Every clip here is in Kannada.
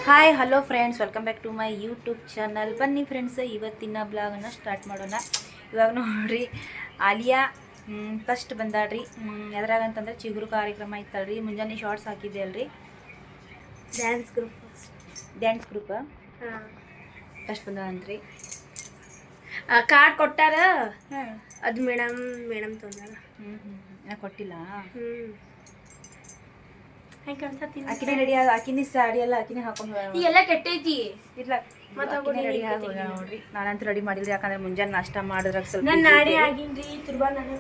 Hi hello friends, welcome back to my YouTube channel. ಬನ್ನಿ ಫ್ರೆಂಡ್ಸ್, ಇವತ್ತಿನ ಬ್ಲಾಗನ್ನು ಸ್ಟಾರ್ಟ್ ಮಾಡೋಣ. ಇವಾಗ ನೋಡ್ರಿ, ಆಲಿಯಾ ಫಸ್ಟ್ ಬಂದಾಡ್ರಿ. ಎದ್ರಾಗಂತಂದ್ರೆ ಚಿಗುರು ಕಾರ್ಯಕ್ರಮ ಇತ್ತಲ್ರಿ. ಮುಂಜಾನೆ ಶಾರ್ಟ್ಸ್ ಹಾಕಿದ್ದೆ ಅಲ್ರಿ. ಡ್ಯಾನ್ಸ್ ಗ್ರೂಪ್ ಫಸ್ಟ್ ಬಂದಾಳಂತ್ರಿ. ಕಾರ್ಡ್ ಕೊಟ್ಟಾರ. ಅದು ಮೇಡಮ್ ತೊಂದಾರ. ಕೊಟ್ಟಿಲ್ಲ. ಆಕಿನೇ ರೆಡಿ ಆಕಿನಿ ಸಾಡಿ ಎಲ್ಲ ಆಕಿನೇ ಹಾಕೊಂಡು ಎಲ್ಲ ಕೆಟ್ಟೈತಿ. ಇಲ್ಲ ರೆಡಿ ಆಗಿ ನೋಡ್ರಿ. ನಾನಂತೂ ರೆಡಿ ಮಾಡಿಲ್ರಿ, ಯಾಕಂದ್ರೆ ಮುಂಜಾನೆ ನಾಷ್ಟ ಮಾಡಿದ್ರಾಗ ಸ್ವಲ್ಪ ನಾನು ನಾಳೆ ಆಗಿನ್ರಿ. ತುರ್ಬಾ ನಾನು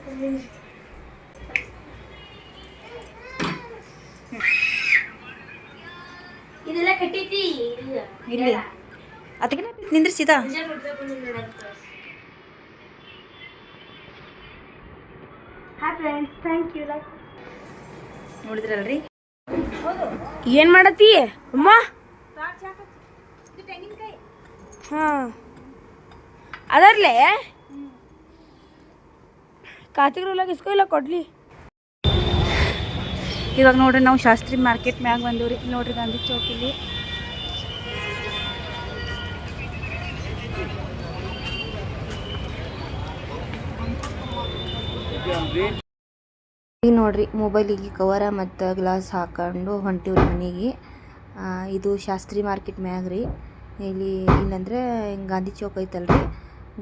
ಇದೆಲ್ಲ ಕೆಟ್ಟೈತಿ. ಇಲ್ಲಿ ಅದಕ್ಕೆ ನಿಂದ್ರಿಸಿದ. Hi friends, thank you. ನೋಡಿದ್ರಲ್ರಿ. ಏನ್ ಮಾಡತ್ತಿ ಅಮ್ಮ? ಹಾ, ಅದರ್ಲೆ ಕಾರ್ತಿಕ್ರೊಳಗೆ ಇಸ್ಕೊ ಇಲ್ಲ ಕೊಡ್ಲಿ. ಇವಾಗ ನೋಡ್ರಿ, ನಾವು ಶಾಸ್ತ್ರಿ ಮಾರ್ಕೆಟ್ ಮ್ಯಾಗ ಬಂದವ್ರಿ. ನೋಡ್ರಿ, ಗಾಂಧಿ ಚೌಕಿಲಿ ಈಗ ನೋಡ್ರಿ, ಮೊಬೈಲಿಗೆ ಕವರ ಮತ್ತು ಗ್ಲಾಸ್ ಹಾಕೊಂಡು ಹೊಂಟಿವ್ರಿ ಮನೆಗೆ. ಇದು ಶಾಸ್ತ್ರಿ ಮಾರ್ಕೆಟ್ ಮ್ಯಾಗ ರೀ. ಇಲ್ಲಂದ್ರೆ ಗಾಂಧಿ ಚೌಕ್ ಐತಲ್ರಿ,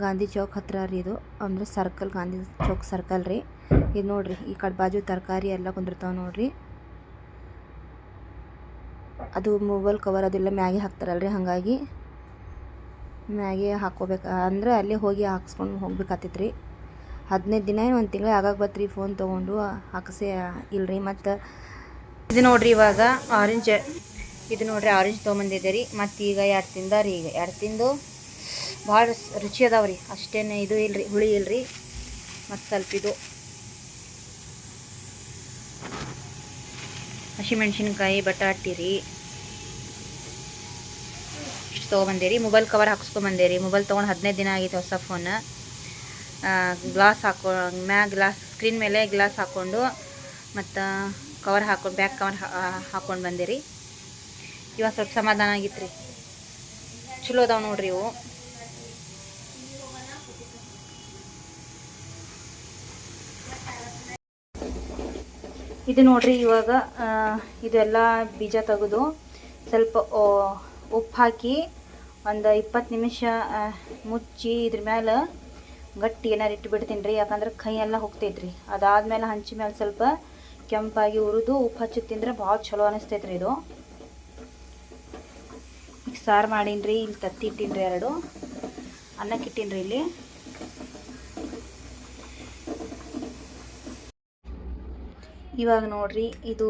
ಗಾಂಧಿ ಚೌಕ್ ಹತ್ರ ರೀ. ಇದು ಅಂದ್ರೆ ಸರ್ಕಲ್, ಗಾಂಧಿ ಚೌಕ್ ಸರ್ಕಲ್ ರೀ. ಇದು ನೋಡ್ರಿ, ಈ ಕಡೆ ಬಾಜು ತರಕಾರಿ ಎಲ್ಲ ಕುಂದಿರ್ತಾವ ನೋಡ್ರಿ. ಅದು ಮೊಬೈಲ್ ಕವರ್ ಅದೆಲ್ಲ ಮ್ಯಾಗೆ ಹಾಕ್ತಾರಲ್ರಿ, ಹಾಗಾಗಿ ಮ್ಯಾಗೆ ಹಾಕ್ಕೋಬೇಕು ಅಂದ್ರೆ ಅಲ್ಲೇ ಹೋಗಿ ಹಾಕ್ಸ್ಕೊಂಡು ಹೋಗ್ಬೇಕಾಗ್ತೈತ್ರಿ. 15 ದಿನ ಒಂದು ತಿಂಗಳು ಆಗಾಗ ಬತ್ರಿ ಫೋನ್ ತೊಗೊಂಡು ಹಾಕ್ಸೇ ಇಲ್ರಿ. ಮತ್ತು ಇದು ನೋಡ್ರಿ, ಇವಾಗ ಆರೆಂಜ್ ತೊಗೊಂಬಂದಿದ್ದೆ ರೀ. ಮತ್ತು ಈಗ 2 ತಿಂದಾರಿ. ಈಗ 2 ತಿಂದು ಭಾಳ ರುಚಿ ಅದಾವ್ರಿ. ಅಷ್ಟೇನು ಇದು ಇಲ್ರಿ, ಹುಳಿ ಇಲ್ರಿ. ಮತ್ತು ಸ್ವಲ್ಪ ಇದು ಹಸಿಮೆಣ್ಸಿನ್ಕಾಯಿ, ಬಟಾಟಿ ರೀ, ಇಷ್ಟು ತೊಗೊಬಂದೇರಿ. ಮೊಬೈಲ್ ಕವರ್ ಹಾಕ್ಸ್ಕೊಂಬಂದೇರಿ. ಮೊಬೈಲ್ ತೊಗೊಂಡು 15 ದಿನ ಆಗೈತೆ, ಹೊಸ ಫೋನ್. ಗ್ಲಾಸ್ ಸ್ಕ್ರೀನ್ ಮೇಲೆ ಗ್ಲಾಸ್ ಹಾಕ್ಕೊಂಡು ಮತ್ತು ಕವರ್ ಹಾಕ್ಕೊಂಡು ಬ್ಯಾಕ್ ಕವರ್ ಹಾಕ್ಕೊಂಡು ಬಂದಿರಿ. ಇವಾಗ ಸ್ವಲ್ಪ ಸಮಾಧಾನ ಆಗಿತ್ತು ರೀ. ಚಲೋ ಅದಾವೆ ನೋಡ್ರಿ ಇವು. ಇದು ನೋಡ್ರಿ, ಇವಾಗ ಇದೆಲ್ಲ ಬೀಜ ತೆಗೆದು ಸ್ವಲ್ಪ ಉಪ್ಪು ಹಾಕಿ ಒಂದು 20 ನಿಮಿಷ ಮುಚ್ಚಿ ಇದ್ರ ಮೇಲೆ ಗಟ್ಟಿ ಏನಾರು ಇಟ್ಬಿಡ್ತೀನಿ ರೀ. ಯಾಕಂದ್ರೆ ಕೈ ಎಲ್ಲ ಹೋಗ್ತೈತ್ರಿ. ಅದಾದ್ಮೇಲೆ ಹಂಚಿ ಮೇಲೆ ಸ್ವಲ್ಪ ಕೆಂಪಾಗಿ ಹುರಿದು ಉಪ್ಪು ಹಚ್ಚಿ ತಿಂದ್ರೆ ಭಾಳ ಚಲೋ ಅನಿಸ್ತೈತ್ರಿ. ಇದು ಈಗ ಸಾರು ಮಾಡೀನಿ ರೀ. ಇಲ್ಲಿ ತತ್ತಿ ಇಟ್ಟೀನಿ ರೀ, 2 ಅನ್ನಕ್ಕೆ ಇಟ್ಟೀನಿ ರೀ. ಇಲ್ಲಿ ಇವಾಗ ನೋಡ್ರಿ, ಇದು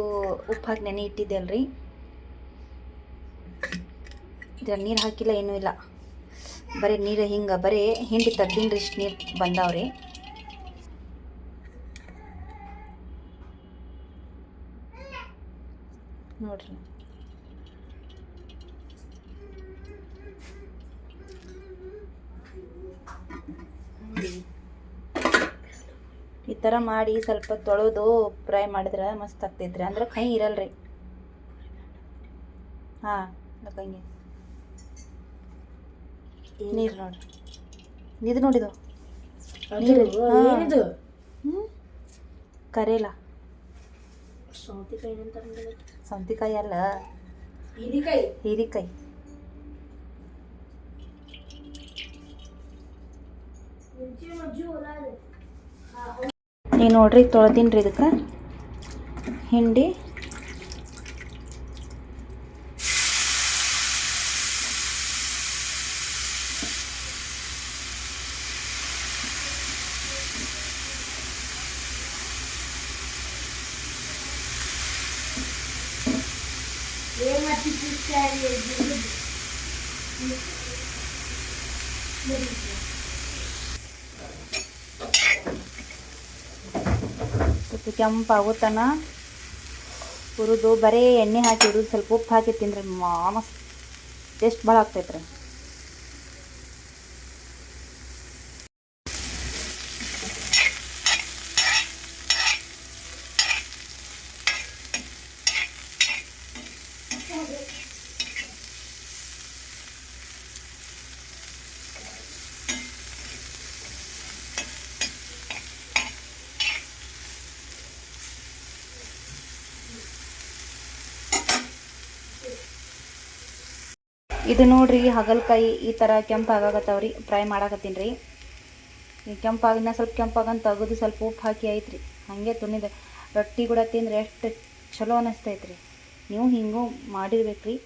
ಉಪ್ಪು ಹಾಕಿ ನೆನೆ ಇಟ್ಟಿದ್ದೆ ಅಲ್ರಿ. ಇದ್ರ ನೀರು ಹಾಕಿಲ್ಲ, ಏನೂ ಇಲ್ಲ. ಬರೀ ನೀರು ಹಿಂಗೆ ಬರೀ ಹಿಂಡಿ ತೆಗ್ದೀನಿ ರೀ. ಇಷ್ಟು ನೀರು ಬಂದಾವ್ರಿ. ನೋಡ್ರಿ, ಈ ಥರ ಮಾಡಿ ಸ್ವಲ್ಪ ತೊಳೆದು ಫ್ರೈ ಮಾಡಿದ್ರೆ ಮಸ್ತ್ ಆಗ್ತೈತ್ರಿ. ಅಂದ್ರೆ ಕೈ ಇರಲ್ರಿ. ಹಾಂ, ಹಂಗೆ ನೀರು ನೋಡ್ರಿ. ಇದು ನೋಡಿದು ನೀರು ಕರೇಲ ಸೌತೆಕಾಯಿ ಅಲ್ಲ, ಹೀರಿಕಾಯಿ. ಈಗ ನೋಡ್ರಿ, ತೊಳೆದೀನಿ ರೀ. ಇದಕ್ಕೆ ಹಿಂಡಿ ಸ್ವಲ್ಪ ಕೆಂಪಾಗುತ್ತಾನ ಹುರಿದು ಬರೀ ಎಣ್ಣೆ ಹಾಕಿ ಹುರಿದು ಸ್ವಲ್ಪ ಉಪ್ಪು ಹಾಕಿ ತಿಂದ್ರೆ ಮಸ್ತ್ ಟೇಸ್ಟ್ ಭಾಳ ಆಗ್ತೈತ್ರಿ. ಇದು ನೋಡ್ರಿ ಹಾಗಲಕಾಯಿ ಈ ಥರ ಕೆಂಪು ಆಗಾಕತ್ತಾವ್ರಿ ಫ್ರೈ ಮಾಡಾಕತ್ತೀನಿ ರೀ. ಈ ಕೆಂಪಾಗಿನ ಸ್ವಲ್ಪ ಕೆಂಪಾಗಂತ ತೆಗೆದು ಸ್ವಲ್ಪ ಉಪ್ಪು ಹಾಕಿ ಐತ್ರಿ ಹಾಗೆ ತುನಿದೆ ರೊಟ್ಟಿ ಕೂಡ ತಿಂದ್ರೆ ಎಷ್ಟು ಚಲೋ ಅನ್ನಿಸ್ತೈತ್ರಿ. ನೀವು ಹಿಂಗೂ ಮಾಡಿರ್ಬೇಕ್ರಿ.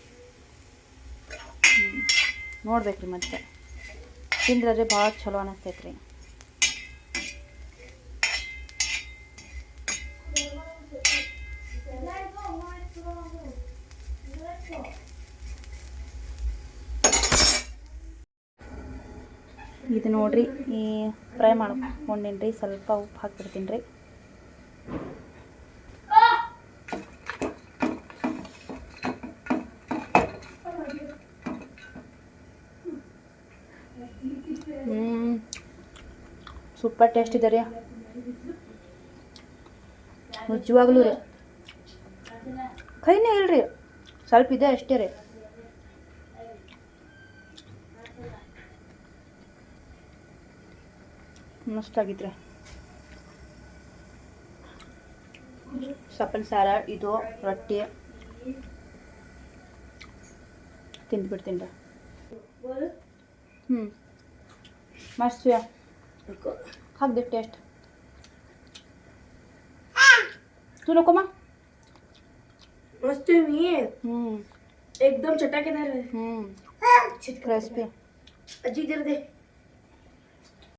ನೋಡ್ಬೇಕ್ರಿ ಮತ್ತೆ ತಿಂದ್ರೆ ಭಾಳ ಚಲೋ ಅನ್ನಿಸ್ತೈತ್ರಿ. ಇದು ನೋಡ್ರಿ ಈ ಫ್ರೈ ಮಾಡ್ಕೊಂಡೀನಿ ರೀ. ಸ್ವಲ್ಪ ಉಪ್ಪು ಹಾಕ್ಬಿಡ್ತೀನಿ ರೀ. ಸೂಪರ್ ಟೇಸ್ಟ್ ಇದೆ ರೀ, ನಿಜವಾಗ್ಲೂ ರೀ. ಕೈನೇ ಇಲ್ರಿ, ಸ್ವಲ್ಪ ಇದೆ ಅಷ್ಟೇ ರೀ. ಮಸ್ತಾಗಿದ್ರೆ ಸಪ್ಪನ್ ಸಲಾಡ್ ಇದು ರೊಟ್ಟಿ ತಿಂದ್ಬಿಡ್ತೀನಿ ರೀ. ಮಸ್ತ್ ಹಾಕ್ದೆ ಟೇಸ್ಟ್. तू नको मग. मस्त मी एकदम चटाकेदार क्रिस्पी. अजी जरा दे.